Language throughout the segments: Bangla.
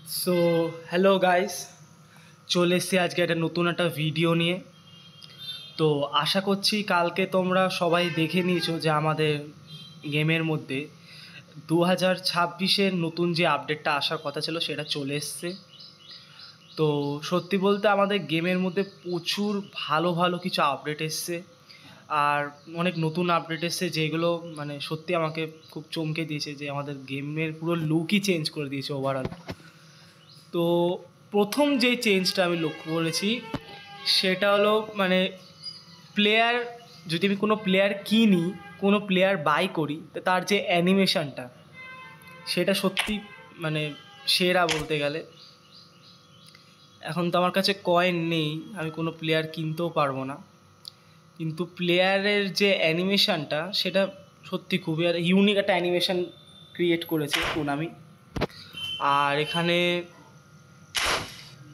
সো হ্যালো গাইস, চলে এসেছি আজকে একটা নতুন একটা ভিডিও নিয়ে। তো আশা করছি কালকে তোমরা সবাই দেখে নিয়েছো যে আমাদের গেমের মধ্যে 2026-এর নতুন যে আপডেটটা আসার কথা ছিল সেটা চলে এসছে। তো সত্যি বলতে আমাদের গেমের মধ্যে প্রচুর ভালো ভালো কিছু আপডেট এসছে, আর অনেক নতুন আপডেট এসছে যেগুলো মানে সত্যি আমাকে খুব চমকে দিয়েছে, যে আমাদের গেমের পুরো লুকই চেঞ্জ করে দিয়েছে ওভারঅল। তো প্রথম যে চেঞ্জটা আমি লক্ষ্য করেছি সেটা হলো মানে প্লেয়ার, যদি আমি কোনো প্লেয়ার কিনি, কোনো প্লেয়ার বাই করি, তো তার যে অ্যানিমেশনটা সেটা সত্যি মানে সেরা বলতে গেলে। এখন তো আমার কাছে কয়েন নেই, আমি কোনো প্লেয়ার কিনতেও পারবো না, কিন্তু প্লেয়ারের যে অ্যানিমেশনটা সেটা সত্যি খুবই আর ইউনিক একটা অ্যানিমেশন ক্রিয়েট করেছে কোনামি। আর এখানে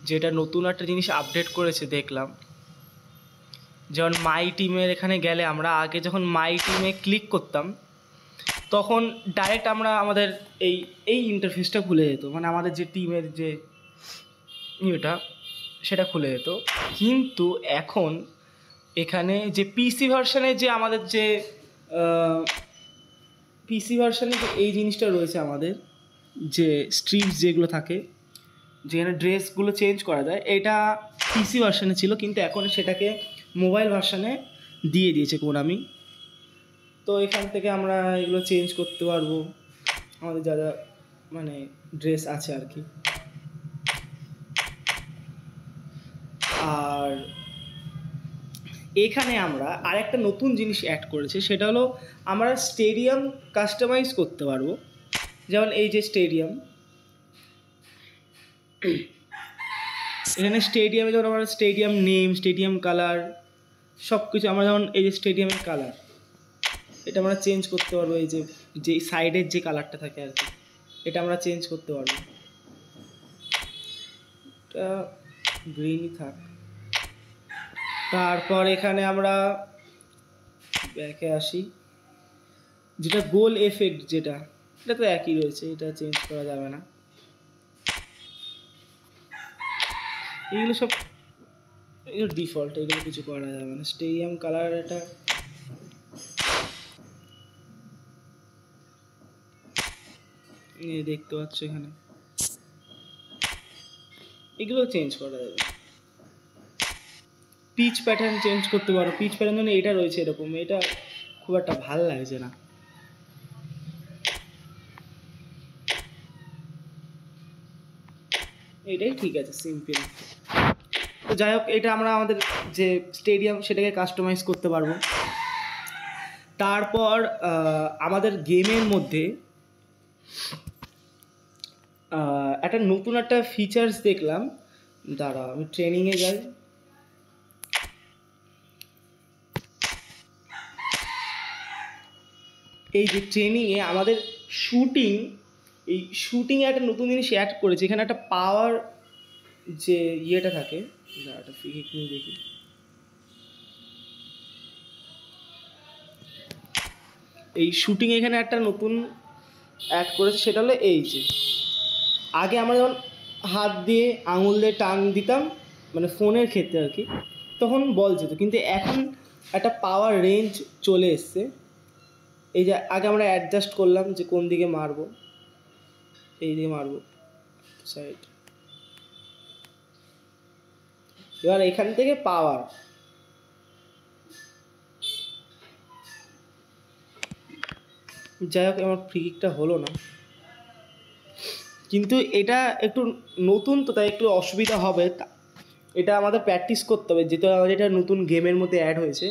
যেটা নতুন একটা জিনিস আপডেট করেছে দেখলাম, যেমন মাই টিমের এখানে গেলে আমরা আগে যখন মাই টিমে ক্লিক করতাম তখন ডাইরেক্ট আমরা আমাদের এই এই ইন্টারফেসটা খুলে যেত, মানে আমাদের যে টিমের যে ইয়েটা সেটা খুলে যেত। কিন্তু এখন এখানে যে পিসি ভার্সানে যে আমাদের যে পিসি ভার্সানে যে এই জিনিসটা রয়েছে, আমাদের যে স্ট্রিপস যেগুলো থাকে যেখানে ড্রেসগুলো চেঞ্জ করা যায়, এটা পিসি ভার্সানে ছিল, কিন্তু এখন সেটাকে মোবাইল ভার্সানে দিয়ে দিয়েছে কোনামি। তো এখান থেকে আমরা এগুলো চেঞ্জ করতে পারবো আমাদের যা যা মানে ড্রেস আছে আর কি। আর এখানে আমরা আরেকটা নতুন জিনিস অ্যাড করেছি, সেটা হলো আমরা স্টেডিয়াম কাস্টমাইজ করতে পারবো। যেমন এই যে স্টেডিয়াম, এখানে স্টেডিয়ামে যেমন আমরা স্টেডিয়াম নেম, স্টেডিয়াম কালার সব কিছু আমরা, যেমন এই যে স্টেডিয়ামের কালার এটা আমরা চেঞ্জ করতে পারবো। এই যে সাইডের যে কালারটা থাকে আর কি, এটা আমরা চেঞ্জ করতে পারবো। এটা গ্রিনই থাক। তারপর এখানে আমরা ব্যাকে আসি, যেটা গোল এফেক্ট, যেটা এটা তো একই রয়েছে, এটা চেঞ্জ করা যাবে না। এগুলো সব এগুলো ডিফল্ট, এগুলো কিছু করা যাবে না। স্টেডিয়াম কালার এটা দেখতে পাচ্ছ এখানে, এগুলো চেঞ্জ করা যাবে। পিচ প্যাটার্ন চেঞ্জ করতে পারো, পিচ প্যাটার্ন জন্য এটা রয়েছে এরকম, এটা খুব একটা ভালো লাগছে না। এটাই ঠিক আছে, সিম্পল। তো যাই হোক, এটা আমরা আমাদের যে স্টেডিয়াম সেটাকে কাস্টমাইজ করতে পারবো। তারপর আমাদের গেমের মধ্যে একটা নতুন একটা ফিচার্স দেখলাম, দাঁড়া আমি ট্রেনিংয়ে যাই। এই যে ট্রেনিংয়ে আমাদের শুটিং, এই শুটিংয়ে একটা নতুন জিনিস অ্যাড করেছে। এখানে একটা পাওয়ার যে ইয়েটা থাকে, একটা ফিক নিয়ে দেখি। এই শুটিং এখানে একটা নতুন অ্যাড করেছে, সেটা হলো এই যে আগে আমরা যখন হাত দিয়ে আঙুল দিয়ে টান দিতাম মানে ফোনের ক্ষেত্রে আর কি, তখন বল যেত, কিন্তু এখন একটা পাওয়ার রেঞ্জ চলে এসছে। এই যে আগে আমরা অ্যাডজাস্ট করলাম যে কোন দিকে মারবো, এই দিকে মারবো সাইড, এবার এখান থেকে পাওয়ার, যাই হোক আমার ফ্রি কিকটা হলো না, কিন্তু এটা একটু নতুন তো তাই একটু অসুবিধা হবে। এটা আমাদের প্র্যাকটিস করতে হবে, যেহেতু আমাদের এটা নতুন গেমের মধ্যে অ্যাড হয়েছে,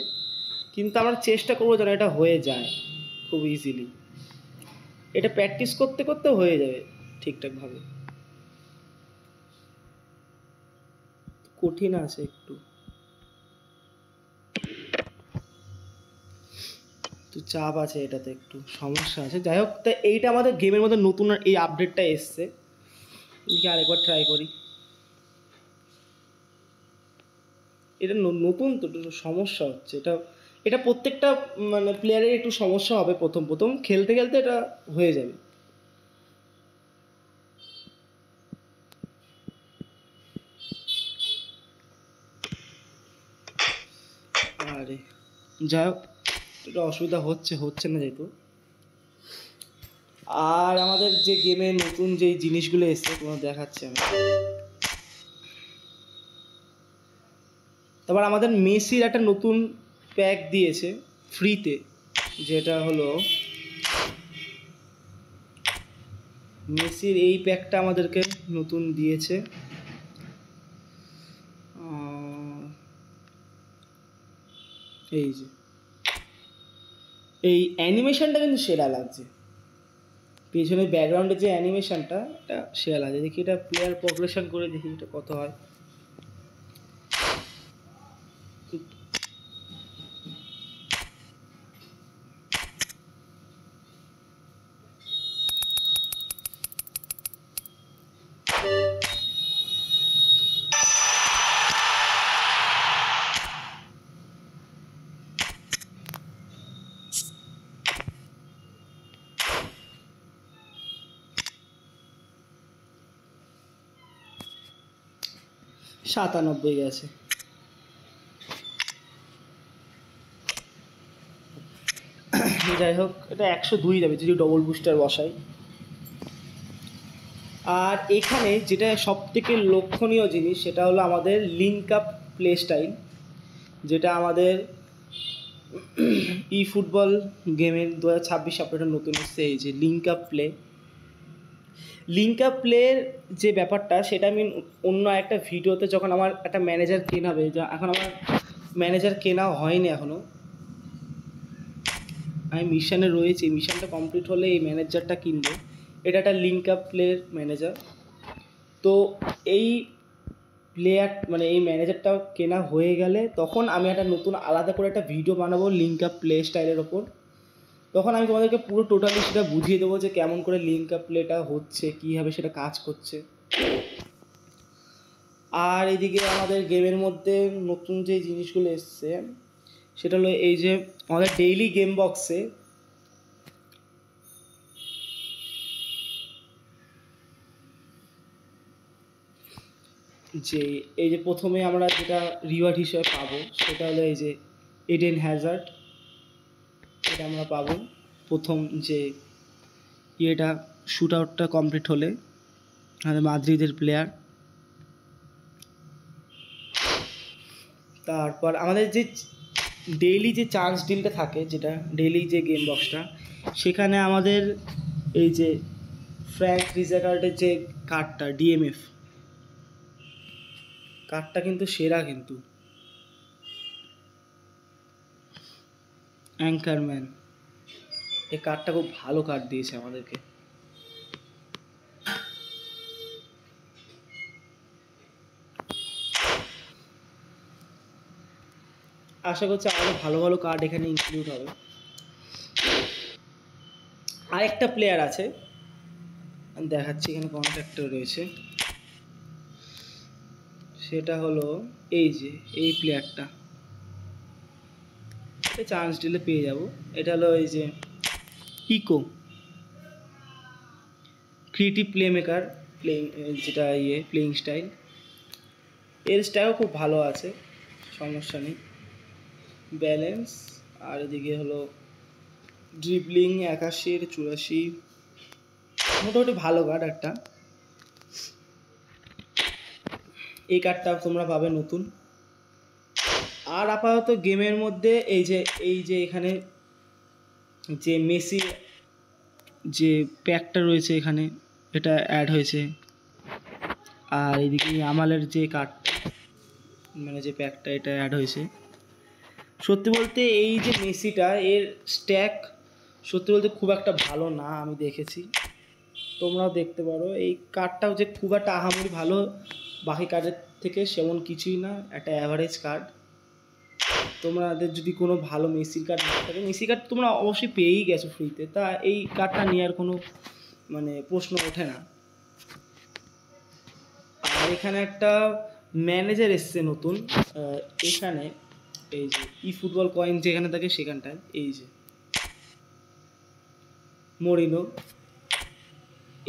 কিন্তু আমরা চেষ্টা করবো যেন এটা হয়ে যায় খুব ইজিলি। এটা প্র্যাকটিস করতে করতে হয়ে যাবে ঠিকঠাকভাবে, কঠিন আছে একটু, তো চাপ আছে, এটাতে একটু সমস্যা আছে। যাই হোক, তা এইটা আমাদের গেমের মধ্যে নতুন এই আপডেটটা এসছে, এদিকে আরেকবার ট্রাই করি। এটা নতুন তো একটু সমস্যা হচ্ছে, এটা এটা প্রত্যেকটা মানে প্লেয়ারের একটু সমস্যা হবে প্রথম প্রথম, খেলতে খেলতে এটা হয়ে যাবে। আরে যাই হোক, এটা অসুবিধা হচ্ছে না যেহেতু। আর আমাদের যে গেমে নতুন যেই জিনিসগুলো এসছে তোমার দেখাচ্ছি আমি। তারপর আমাদের মেসির একটা নতুন প্যাক দিয়েছে ফ্রিতে, যেটা হলো মেসির এই প্যাকটা আমাদেরকে নতুন দিয়েছে। এই যে এই অ্যানিমেশনটা কিন্তু সেরা লাগছে, পেছনের ব্যাকগ্রাউন্ডের যে অ্যানিমেশনটা এটা সেরা লাগছে। দেখি এটা প্লেয়ার প্রগ্রেশন করে দেখি এটা কত হয়। সাতানব্বই গেছে। যাই হোক, এটা 102 যাবে যদি ডবল বুস্টার বসাই। আর এখানে যেটা সব থেকে লক্ষণীয় জিনিস সেটা হলো আমাদের লিঙ্ক আপ প্লে স্টাইল, যেটা আমাদের ই ফুটবল গেমের 2026 আপডেটের নতুন এসছে। এই যে লিঙ্ক আপ প্লের যে ব্যাপারটা সেটা আমি অন্য একটা ভিডিওতে, যখন আমার একটা ম্যানেজার কেনাবে, যা এখন আমার ম্যানেজার কেনা হয়নি এখনও, আমি মিশনে রয়েছি, মিশনটা কমপ্লিট হলে এই ম্যানেজারটা কিনবো। এটা একটা লিঙ্ক আপ প্লের ম্যানেজার। তো এই প্লেয়ার মানে এই ম্যানেজারটা কেনা হয়ে গেলে তখন আমি একটা নতুন আলাদা করে একটা ভিডিও বানাবো লিঙ্ক আপ প্লে স্টাইলের ওপর। তখন আমি তোমাদেরকে পুরো টোটালি সেটা বুঝিয়ে দেবো যে কেমন করে লিঙ্ক আপ প্লেটা হচ্ছে, কীভাবে সেটা কাজ করছে। আর এদিকে আমাদের গেমের মধ্যে নতুন যে জিনিসগুলো এসছে সেটা হলো এই যে আমাদের ডেইলি গেম বক্সে যে এই যে প্রথমে আমরা যেটা রিওয়ার্ড হিসেবে পাবো সেটা হলো এই যে এডেন হ্যাজার্ড, এটা আমরা পাবো প্রথম যে ইয়েটা শ্যুট আউটটা কমপ্লিট হলে, আমাদের মাদ্রিদের প্লেয়ার। তারপর আমাদের যে ডেইলি যে চান্স ডিলটা থাকে, যেটা ডেইলি যে গেম বক্সটা, সেখানে আমাদের এই যে ফ্র্যাঙ্ক রিজার্ডের যে কার্ডটা ডিএমএফ কার্ডটা কিন্তু সেরা, কিন্তু অ্যাঙ্কারম্যান এই কার্ডটা খুব ভালো কার্ড দিয়েছে আমাদেরকে। আশা করছি আরও ভালো ভালো কার্ড এখানে ইনক্লুড হবে। আরেকটা প্লেয়ার আছে আমি দেখাচ্ছি, এখানে কন্ট্যাক্টে রয়েছে, সেটা হলো এই যে এই প্লেয়ারটা, চান্স দিলে পেয়ে যাব। এটা হলো এই যে eco creative play maker playing, যেটা প্লেইং স্টাইল, এর স্টাইলও খুব ভালো আছে, সমস্যা নেই, ব্যালেন্স। আর এদিকে হলো ড্রিবলিং 81-84, মোটামুটি ভালো কার্ড একটা। এই কার্ডটা তোমরা পাবে নতুন। আর আপাতত গেমের মধ্যে এই যে এখানে যে মেসি যে প্যাকটা রয়েছে এখানে, এটা অ্যাড হয়েছে। আর এদিকে আমালের যে কার্ডটা মানে যে প্যাকটা, এটা অ্যাড হয়েছে। সত্যি বলতে এই যে মেসিটা এর স্ট্যাক সত্যি বলতে খুব একটা ভালো না, আমি দেখেছি, তোমরাও দেখতে পারো। এই কার্ডটাও যে খুব একটা আহামরি ভালো বাকি কার্ডের থেকে সেমন কিছুই না, একটা অ্যাভারেজ কার্ড। তোমাদের যদি কোনো ভালো মেসির কার্ড না থাকে, মেসি কার্ড তোমরা অবশ্যই পেয়েই গেছো ফ্রিতে, তা এই কার্ডটা নেওয়ার কোনো মানে প্রশ্ন ওঠে না। আর এখানে একটা ম্যানেজার এসছে নতুন, এখানে এই যে ই ফুটবল কয়েন যেখানে থাকে সেখানটায় এই যে মরিনো,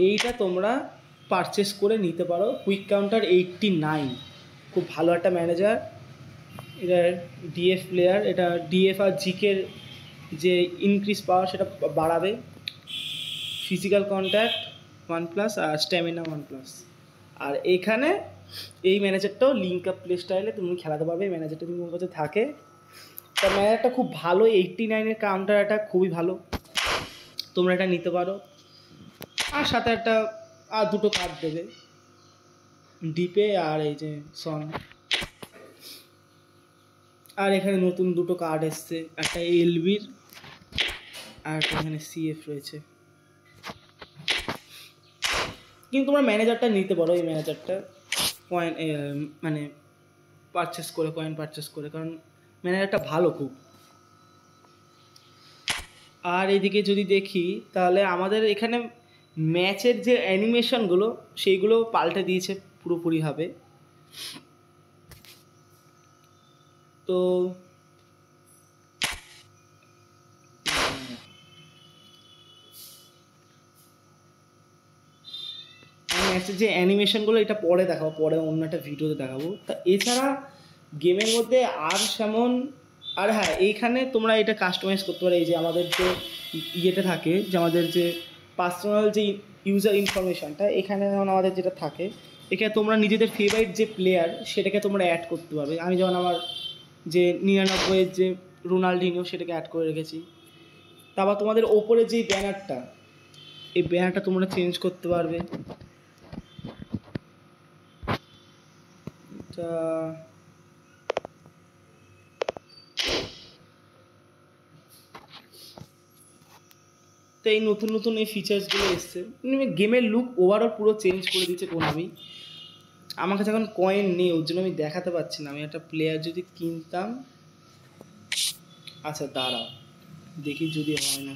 এইটা তোমরা পারচেস করে নিতে পারো। কুইক কাউন্টার 89, খুব ভালো একটা ম্যানেজার। এটা ডিএফ প্লেয়ার, এটা ডিএফ আর জিকের যে ইনক্রিজ পাওয়ার সেটা বাড়াবে। ফিজিক্যাল কন্ট্যাক্ট 1+ আর স্ট্যামিনা 1+। আর এইখানে এই ম্যানেজারটাও লিঙ্ক আপ প্লে স্টাইলে তুমি খেলাতে পারবে। এই ম্যানেজারটা তুমি তোমার কাছে থাকে, তার ম্যানেজারটা খুব ভালো। 89-এর কাউন্টার অ্যাটাক খুবই ভালো, তোমরা এটা নিতে পারো। আর সাথে একটা আর দুটো কার্ড দেবে, ডিপে আর এই যে সন। আর এখানে নতুন দুটো কার্ড এসছে, একটা এলবির আর একটা এখানে সিএফ রয়েছে। কিন্তু তোমরা ম্যানেজারটা নিতে পারো, এই ম্যানেজারটা কয়েন মানে কয়েন পারচেস করে, কারণ ম্যানেজারটা ভালো খুব। আর এদিকে যদি দেখি তাহলে আমাদের এখানে ম্যাচের যে অ্যানিমেশনগুলো সেইগুলো পাল্টে দিয়েছে পুরোপুরিভাবে। তো ম্যাচের যে অ্যানিমেশনগুলো এটা পরে দেখাবো, পরে অন্য একটা ভিডিওতে দেখাবো। তা এছাড়া গেমের মধ্যে আর যেমন আর হ্যাঁ, এইখানে তোমরা এটা কাস্টমাইজ করতে পারো। এই যে আমাদের যে ইয়েটা থাকে, যে আমাদের যে পার্সোনাল যে ইউজার ইনফরমেশনটা এখানে যেমন আমাদের যেটা থাকে, এখানে তোমরা নিজেদের ফেভারিট যে প্লেয়ার সেটাকে তোমরা অ্যাড করতে পারবে। আমি যেমন আমার যে 99-এর যে রোনাল্ডিনিও সেটাকে অ্যাড করে রেখেছি। তারপর তোমাদের ওপরে যেই ব্যানারটা, এই ব্যানারটা তোমরা চেঞ্জ করতে পারবে। তো এই নতুন নতুন এই ফিচার্সগুলো এসছে, গেমের লুক ওভারঅল পুরো চেঞ্জ করে দিচ্ছে কোনামি। আমার কাছে এখন কয়েন নেই, ওর জন্য আমি দেখাতে পারছি না। আমি একটা প্লেয়ার যদি কিনতাম, আচ্ছা দাঁড়াও দেখি যদি হয় না।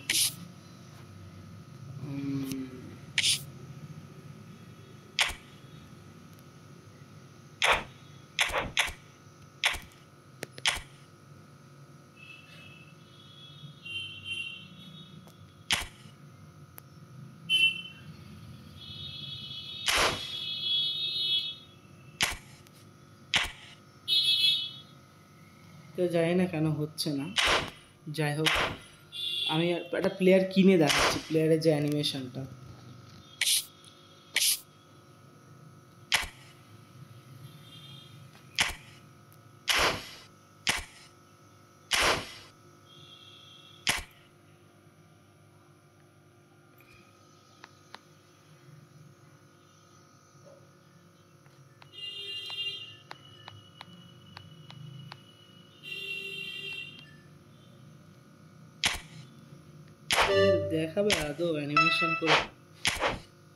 তো জানি না কেন হচ্ছে না, যাই হোক আমি একটা প্লেয়ার কিনে দেখাচ্ছি, প্লেয়ারের যে অ্যানিমেশনটা। দেখাবে আদৌ অ্যানিমেশন করে?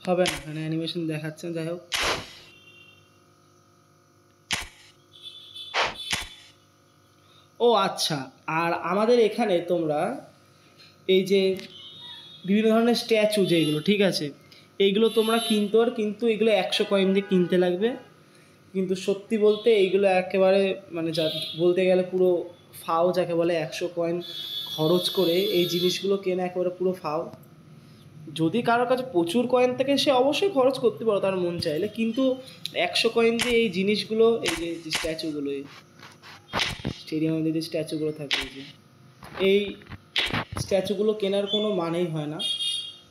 হবে না, এখানে অ্যানিমেশন দেখাচ্ছে না। যাই হোক, ও আচ্ছা, আর আমাদের এখানে তোমরা এই যে বিভিন্ন ধরনের স্ট্যাচু যেগুলো, ঠিক আছে, এইগুলো তোমরা কিনতে পারো, কিন্তু এগুলো 100 কয়েন দিয়ে কিনতে লাগবে। কিন্তু সত্যি বলতে এইগুলো একেবারে মানে যা বলতে গেলে পুরো ফাও যাকে বলে, 100 কয়েন খরচ করে এই জিনিসগুলো কেনা একেবারে পুরো ফাও। যদি কারোর কাছে প্রচুর কয়েন থাকে সে অবশ্যই খরচ করতে পারো তার মন চাইলে, কিন্তু 100 কয়েন দিয়ে এই জিনিসগুলো, এই যে স্ট্যাচুগুলো, এই স্টেডিয়ামের যে স্ট্যাচুগুলো থাকে, এই স্ট্যাচুগুলো কেনার কোনো মানেই হয় না।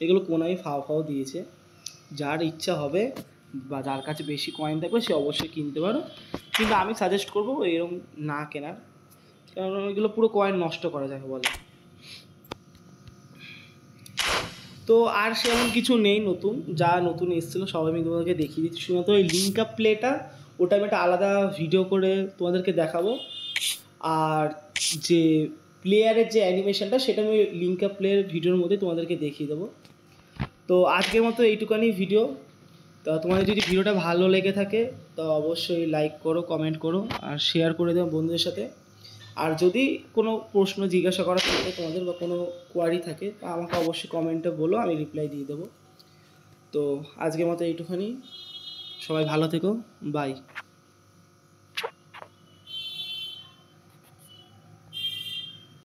এগুলো কোনাই ফাও দিয়েছে। যার ইচ্ছা হবে বা যার কাছে বেশি কয়েন থাকবে সে অবশ্যই কিনতে পারো, কিন্তু আমি সাজেস্ট করবো এরকম না কেনার, কারণ এগুলো পুরো কয়েন নষ্ট করা যাকে বলে। তো আর সেমন কিছু নেই নতুন, যা নতুন এসেছিলো সবাই আমি তোমাদেরকে দেখিয়ে দিচ্ছি। শুধুমাত্র ওই লিঙ্ক আপ প্লেটা, ওটা আমি একটা আলাদা ভিডিও করে তোমাদেরকে দেখাবো। আর যে প্লেয়ারের যে অ্যানিমেশনটা সেটা আমি লিঙ্ক আপ প্লেয়ার ভিডিওর মধ্যে তোমাদেরকে দেখিয়ে দেবো। তো আজকের মতো এইটুকানি ভিডিও। তো তোমাদের যদি ভিডিওটা ভালো লেগে থাকে তো অবশ্যই লাইক করো, কমেন্ট করো আর শেয়ার করে দেবো বন্ধুদের সাথে। আর যদি কোনো প্রশ্ন জিজ্ঞাসা করা থাকে তোমাদের বা কোনো কোয়ারি থাকে তা আমাকে অবশ্যই কমেন্টে বলো, আমি রিপ্লাই দিয়ে দেবো। তো আজকের মতো এইটুখানি, সবাই ভালো থেকো, বাই।